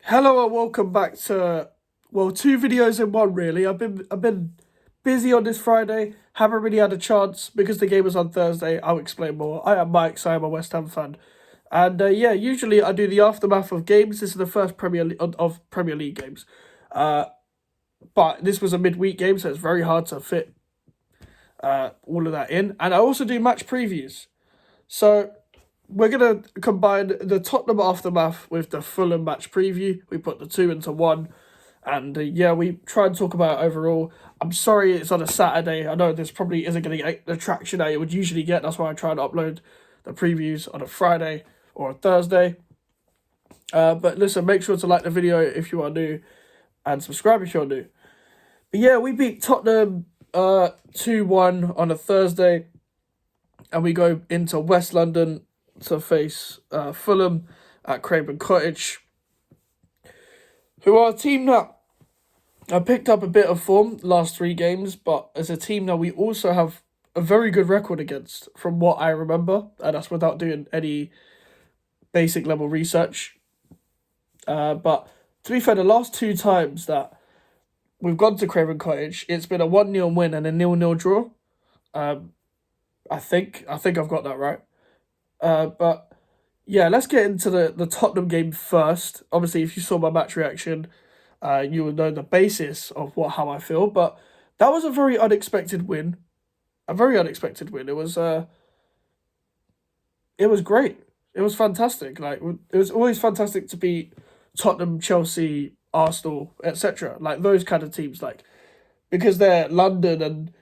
Hello and welcome back to two videos in one really. I've been busy on this Friday, haven't really had a chance because the game was on Thursday. I'll explain more. I am Mike, so I'm a West Ham fan. And yeah, usually I do the aftermath of games. This is the first of Premier League games. Uh but this was a midweek game, so it's very hard to fit all of that in. And I also do match previews. So we're gonna combine the Tottenham aftermath with the Fulham match preview. We put the two into one, and yeah, we try and talk about it overall. I'm sorry it's on a Saturday. I know this probably isn't going to get the traction that it would usually get. That's why I try and upload the previews on a Friday or a Thursday. But listen, make sure to like the video if you are new, and subscribe if you're new. But yeah, we beat Tottenham 2-1 on a Thursday, and we go into West London to face Fulham at Craven Cottage, who are a team that I picked up a bit of form last three games, but as a team that we also have a very good record against, from what I remember, and that's without doing any basic level research. But to be fair, the last two times that we've gone to Craven Cottage, it's been a 1-0 win and a 0-0 draw. I think I've got that right. But yeah, let's get into the Tottenham game first. Obviously, if you saw my match reaction, you would know the basis of how I feel. But that was a very unexpected win. A very unexpected win. It was great. It was fantastic. Like, it was always fantastic to beat Tottenham, Chelsea, Arsenal, etc. Like those kind of teams, like, because they're London, and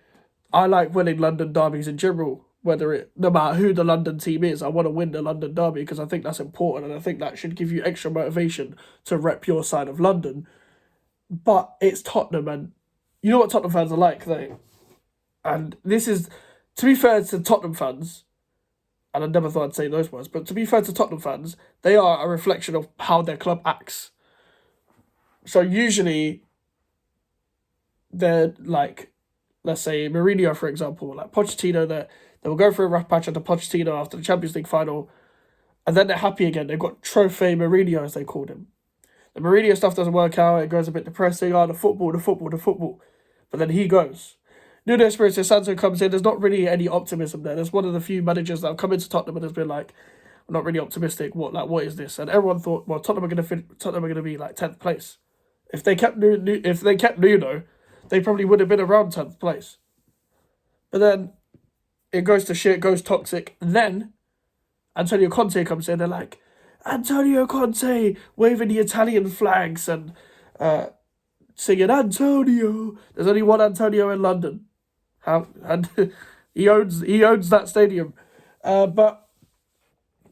I like winning London derbies in general. No matter who the London team is, I want to win the London derby because I think that's important, and I think that should give you extra motivation to rep your side of London. But it's Tottenham, and you know what Tottenham fans are like, and this is, to be fair to Tottenham fans, and I never thought I'd say those words, but to be fair to Tottenham fans, they are a reflection of how their club acts. So usually, they're like, let's say Mourinho, for example, like Pochettino, they will go through a rough patch under Pochettino after the Champions League final, and then they're happy again. They've got Trophy Mourinho, as they called him. The Mourinho stuff doesn't work out. It goes a bit depressing. Oh, the football. But then he goes. Nuno Espirito Santo comes in. There's not really any optimism there. There's one of the few managers that have come into Tottenham and has been like, I'm not really optimistic. What is this? And everyone thought, well, Tottenham are gonna be like 10th place. If they kept Nuno, they probably would have been around 10th place. But then it goes to shit, goes toxic. And then Antonio Conte comes in. They're like, Antonio Conte, waving the Italian flags and singing Antonio. There's only one Antonio in London, and he owns that stadium. But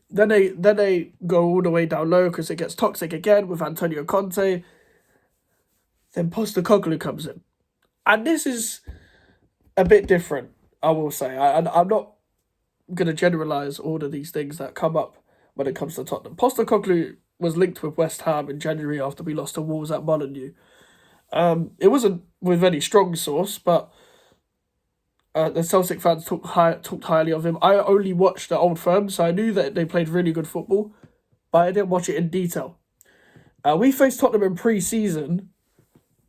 then they go all the way down low because it gets toxic again with Antonio Conte. Then Postecoglou comes in, and this is a bit different. I will say, I'm not gonna generalize all of these things that come up when it comes to Tottenham. Postecoglou was linked with West Ham in January after we lost to Wolves at Molineux. It wasn't with any strong source, but the Celtic fans talked highly of him. I only watched the Old Firm, so I knew that they played really good football, but I didn't watch it in detail. We faced Tottenham in pre-season,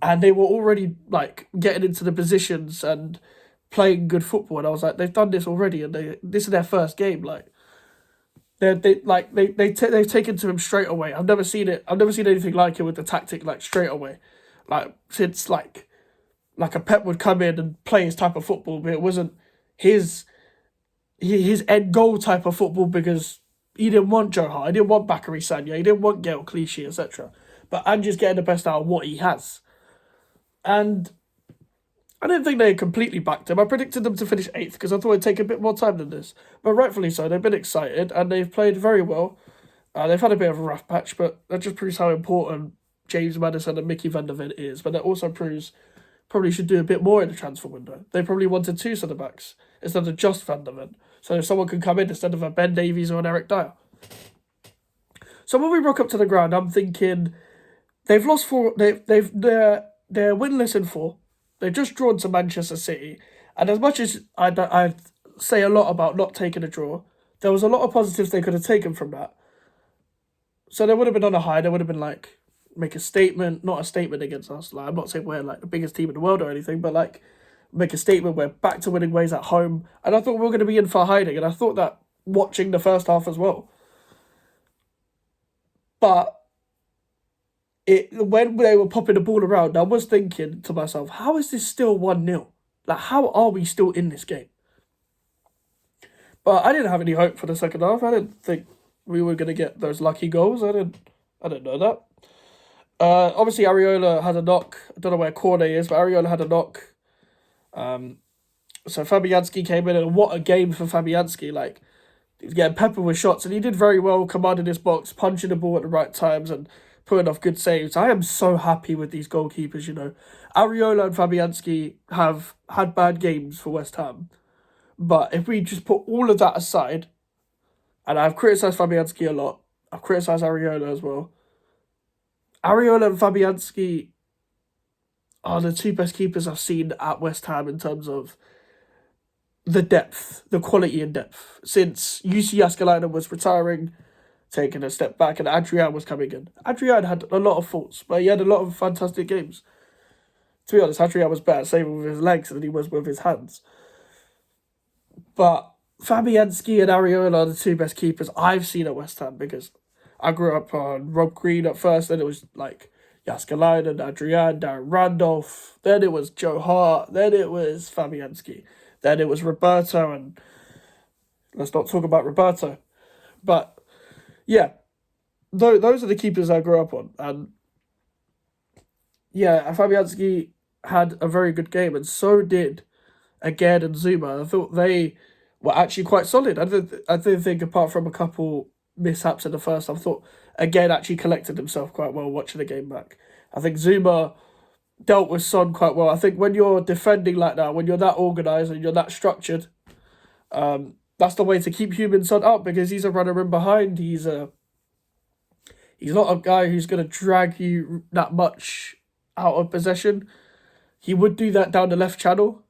and they were already like getting into the positions and playing good football, and I was like, they've done this already, and this is their first game. Like they've taken to him straight away. I've never seen it. I've never seen anything like it with the tactic like straight away, like since like a Pep would come in and play his type of football, but it wasn't his end goal type of football because he didn't want Joe Hart, he didn't want Bakary Sagna, he didn't want Gael Clichy, etc. But I'm just getting the best out of what he has, and I don't think they completely backed him. I predicted them to finish 8th because I thought it'd take a bit more time than this. But rightfully so, they've been excited and they've played very well. They've had a bit of a rough patch, but that just proves how important James Maddison and Mickey van der Ven is. But that also proves probably should do a bit more in the transfer window. They probably wanted 2 centre backs instead of just van der Ven. So if someone can come in instead of a Ben Davies or an Eric Dyer. So when we rock up to the ground, I'm thinking they've lost 4. They're winless in 4. They've just drawn to Manchester City. And as much as I say a lot about not taking a draw, there was a lot of positives they could have taken from that. So they would have been on a high. They would have been like, make a statement, not a statement against us. Like, I'm not saying we're like the biggest team in the world or anything, but like make a statement. We're back to winning ways at home, and I thought we were going to be in for hiding, and I thought that watching the first half as well. But when they were popping the ball around, I was thinking to myself, how is this still 1-0? Like, how are we still in this game? But I didn't have any hope for the second half. I didn't think we were going to get those lucky goals. I didn't know that. Obviously, Areola had a knock. I don't know where Cornet is, but Areola had a knock. So Fabianski came in, and what a game for Fabianski. Like, he was getting peppered with shots, and he did very well commanding his box, punching the ball at the right times, and putting off good saves. I am so happy with these goalkeepers, you know. Areola and Fabianski have had bad games for West Ham. But if we just put all of that aside, and I've criticised Fabianski a lot, I've criticised Areola as well. Areola and Fabianski are the two best keepers I've seen at West Ham in terms of the depth, the quality and depth. Since UC Yaskalainen was retiring, taking a step back, and Adrian was coming in. Adrian had a lot of faults, but he had a lot of fantastic games. To be honest, Adrian was better saving with his legs than he was with his hands. But Fabianski and Areola are the two best keepers I've seen at West Ham, because I grew up on Rob Green at first, then it was like Yaskalainen, Adrian, Darren Randolph, then it was Joe Hart, then it was Fabianski, then it was Roberto, and let's not talk about Roberto. But yeah, those are the keepers I grew up on. And yeah, Fabianski had a very good game, and so did Again and Zuma. I thought they were actually quite solid. I didn't think, apart from a couple mishaps in the first, I thought Again actually collected himself quite well watching the game back. I think Zuma dealt with Son quite well. I think when you're defending like that, when you're that organised and you're that structured, that's the way to keep Human Son up, because he's a runner in behind. He's not a guy who's going to drag you that much out of possession. He would do that down the left channel,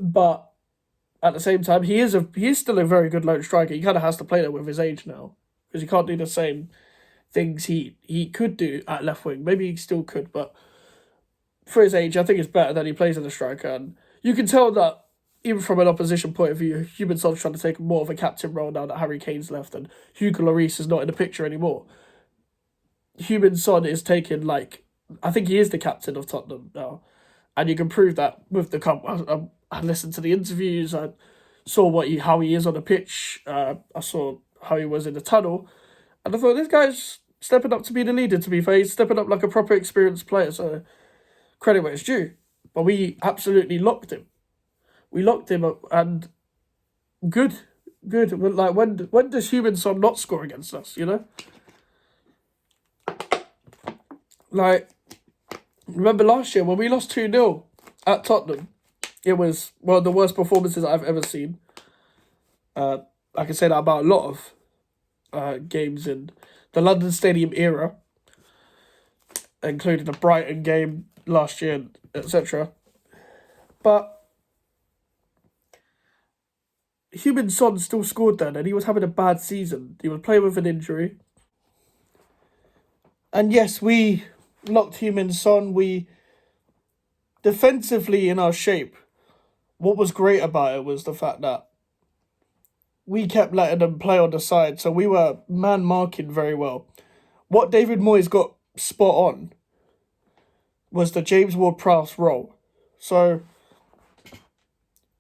but at the same time, he is still a very good lone striker. He kind of has to play that with his age now, because he can't do the same things he could do at left wing. Maybe he still could, but for his age, I think it's better that he plays as a striker. And you can tell that even from an opposition point of view, Human Son's trying to take more of a captain role now that Harry Kane's left and Hugo Lloris is not in the picture anymore. Human Son is taking, like, I think he is the captain of Tottenham now. And you can prove that with the cup. I listened to the interviews. I saw how he is on the pitch. I saw how he was in the tunnel, and I thought this guy's stepping up to be the leader. To be fair, he's stepping up like a proper experienced player. So credit where it's due. But we absolutely locked him. We locked him up, and good. Like, when does Human Son not score against us? You know, like, remember last year when we lost 2-0 at Tottenham? It was one of the worst performances I've ever seen. I can say that about a lot of games in the London Stadium era, including the Brighton game last year, etc. But Human Son still scored then, and he was having a bad season. He was playing with an injury. And yes, we locked Human Son. We defensively in our shape. What was great about it was the fact that we kept letting them play on the side, so we were man marking very well. What David Moyes got spot on was the James Ward-Prowse role. So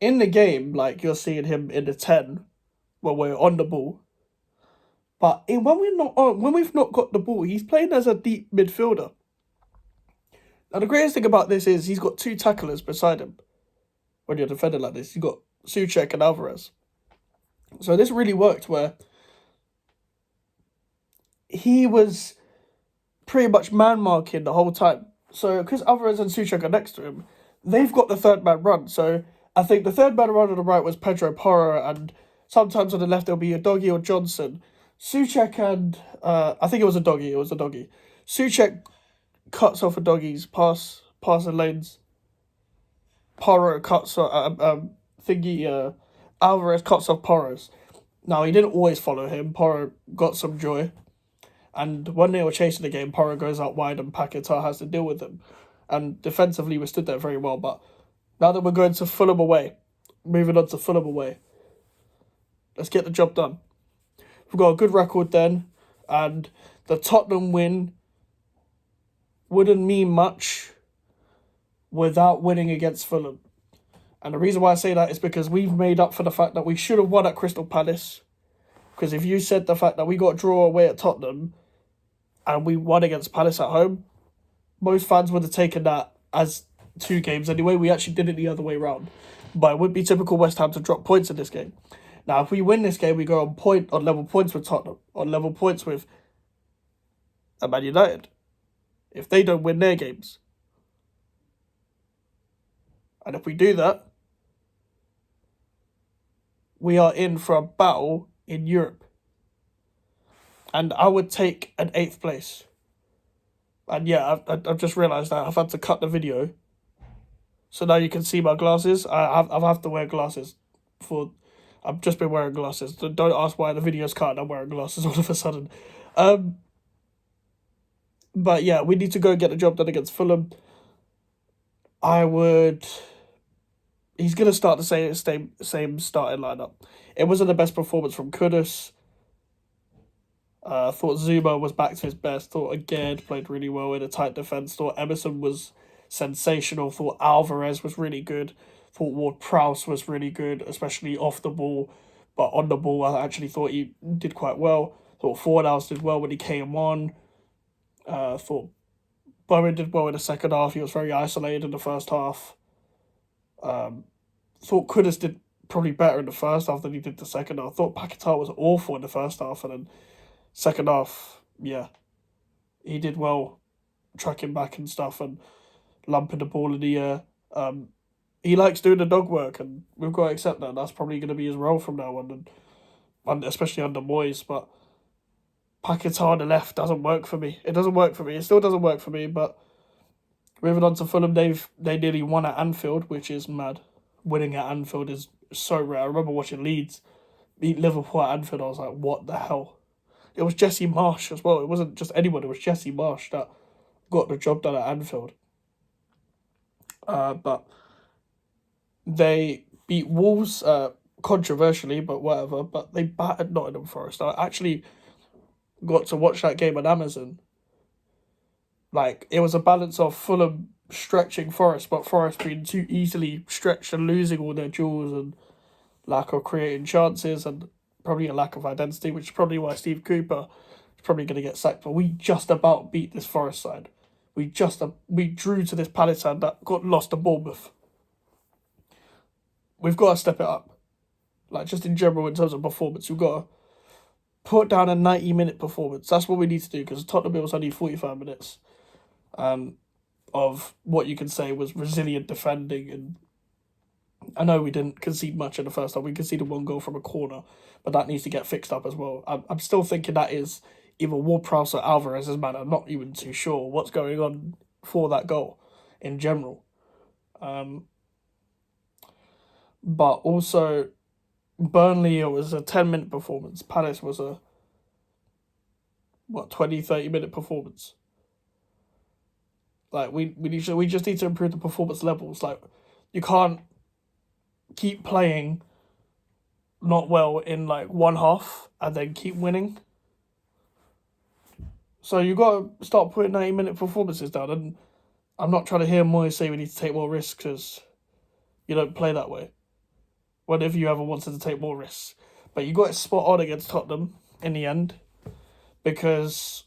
in the game, like, you're seeing him in the 10 when we're on the ball. But when we've not got the ball, he's playing as a deep midfielder. Now the greatest thing about this is he's got two tacklers beside him. When you're defending like this, you've got Souček and Alvarez. So this really worked, where he was pretty much man-marking the whole time. So because Alvarez and Souček are next to him, they've got the third man run. So I think the third man run on the right was Pedro Porro, and sometimes on the left there'll be a Doggy or Johnson. Souček and I think it was a Doggy. Souček cuts off a Doggy's pass the lanes. Porro cuts Alvarez cuts off Porro's. Now, he didn't always follow him. Porro got some joy. And when they were chasing the game, Porro goes out wide and Paquetá has to deal with them. And defensively, we stood there very well. But now that we're going to Fulham away, moving on to Fulham away, let's get the job done. We've got a good record then, and the Tottenham win wouldn't mean much without winning against Fulham. And the reason why I say that is because we've made up for the fact that we should have won at Crystal Palace. Because if you said the fact that we got a draw away at Tottenham and we won against Palace at home, most fans would have taken that as 2 games anyway. We actually did it the other way round. But it would be typical West Ham to drop points in this game. Now, if we win this game, we go on level points with Tottenham, on level points with Man United. If they don't win their games. And if we do that, we are in for a battle in Europe. And I would take an 8th place. And yeah, I've just realised that I've had to cut the video. So now you can see my glasses. I have to wear glasses for... I've just been wearing glasses. Don't ask why the video's cut and I'm wearing glasses all of a sudden. But yeah, we need to go get the job done against Fulham. He's going to start the same starting lineup. It wasn't the best performance from Kudus. Thought Zuma was back to his best. Thought again played really well in a tight defence. Thought Emerson was sensational. Thought Alvarez was really good. Thought Ward-Prowse was really good, especially off the ball. But on the ball, I actually thought he did quite well. Thought Fornals did well when he came on. Thought Bowen did well in the second half. He was very isolated in the first half. Thought Kudus did probably better in the first half than he did the second half. Thought Paquetá was awful in the first half, and then second half, yeah, he did well tracking back and stuff and lumping the ball in the air. He likes doing the dog work, and we've got to accept that. That's probably going to be his role from now on, and especially under Moyes. But Paquetá on the left doesn't work for me. It doesn't work for me. It still doesn't work for me, but moving on to Fulham, they nearly won at Anfield, which is mad. Winning at Anfield is so rare. I remember watching Leeds beat Liverpool at Anfield. I was like, what the hell? It was Jesse Marsh as well. It wasn't just anyone. It was Jesse Marsh that got the job done at Anfield. But they beat Wolves, controversially, but whatever. But they battered Nottingham Forest. I actually got to watch that game on Amazon. Like, it was a balance of Fulham stretching Forest, but Forest being too easily stretched and losing all their duels and lack of creating chances and probably a lack of identity, which is probably why Steve Cooper is probably going to get sacked. But we just about beat this Forest side. We drew to this Palace side that got lost to Bournemouth. We've got to step it up. Like, just in general, in terms of performance, we've got to put down a 90-minute performance. That's what we need to do, because Tottenham was only 45 minutes of what you can say was resilient defending. And I know we didn't concede much in the first half. We conceded 1 goal from a corner, but that needs to get fixed up as well. I'm still thinking that is either Ward-Prowse or Alvarez's man. I'm not even too sure what's going on for that goal in general. But also, Burnley, it was a 10-minute performance. Palace was a 20, 30-minute performance. Like, we just need to improve the performance levels. Like, you can't keep playing not well in like one half and then keep winning. So you got to start putting 90-minute performances down. And I'm not trying to hear Moyes say we need to take more risks, because you don't play that way. Whenever you ever wanted to take more risks. But you got it spot on against Tottenham in the end, because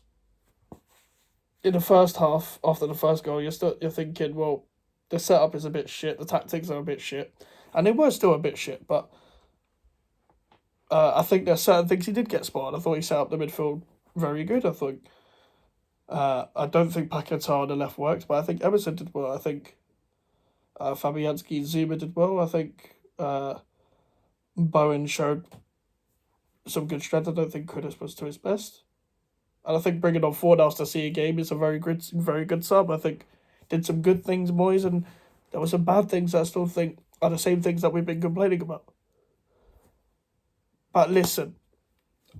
in the first half, after the first goal, you're thinking, well, the setup is a bit shit, the tactics are a bit shit, and they were still a bit shit. But I think there's certain things he did get spot on. I thought he set up the midfield very good. I don't think Paquetá on the left worked, but I think Emerson did well. I think Fabianski and Zuma did well. I think Bowen showed some good strength. I don't think Kudus was to his best. And I think bringing on Fornals to see a game is a very good sub. I think did some good things, Moyes, and there were some bad things that I still think are the same things that we've been complaining about. But listen,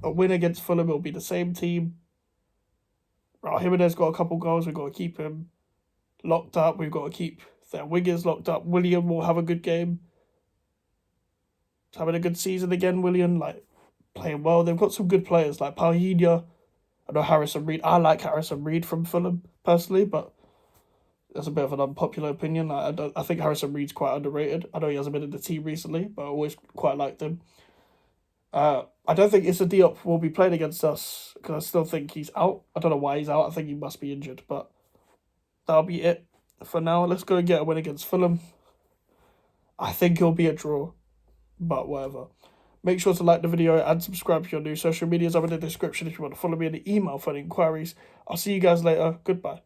a win against Fulham will be the same team. Raul Jimenez got a couple goals. We've got to keep him locked up. We've got to keep their wingers locked up. Willian will have a good game. He's having a good season again, Willian, like playing well. They've got some good players like Palhinha. I know Harrison Reed. I like Harrison Reed from Fulham personally, but that's a bit of an unpopular opinion. I think Harrison Reed's quite underrated. I know he hasn't been in the team recently, but I always quite liked him. I don't think Issa Diop will be playing against us because I still think he's out. I don't know why he's out. I think he must be injured, but that'll be it for now. Let's go and get a win against Fulham. I think it'll be a draw, but whatever. Make sure to like the video and subscribe to your new social medias. I'm in the description if you want to follow me in the email for any inquiries. I'll see you guys later. Goodbye.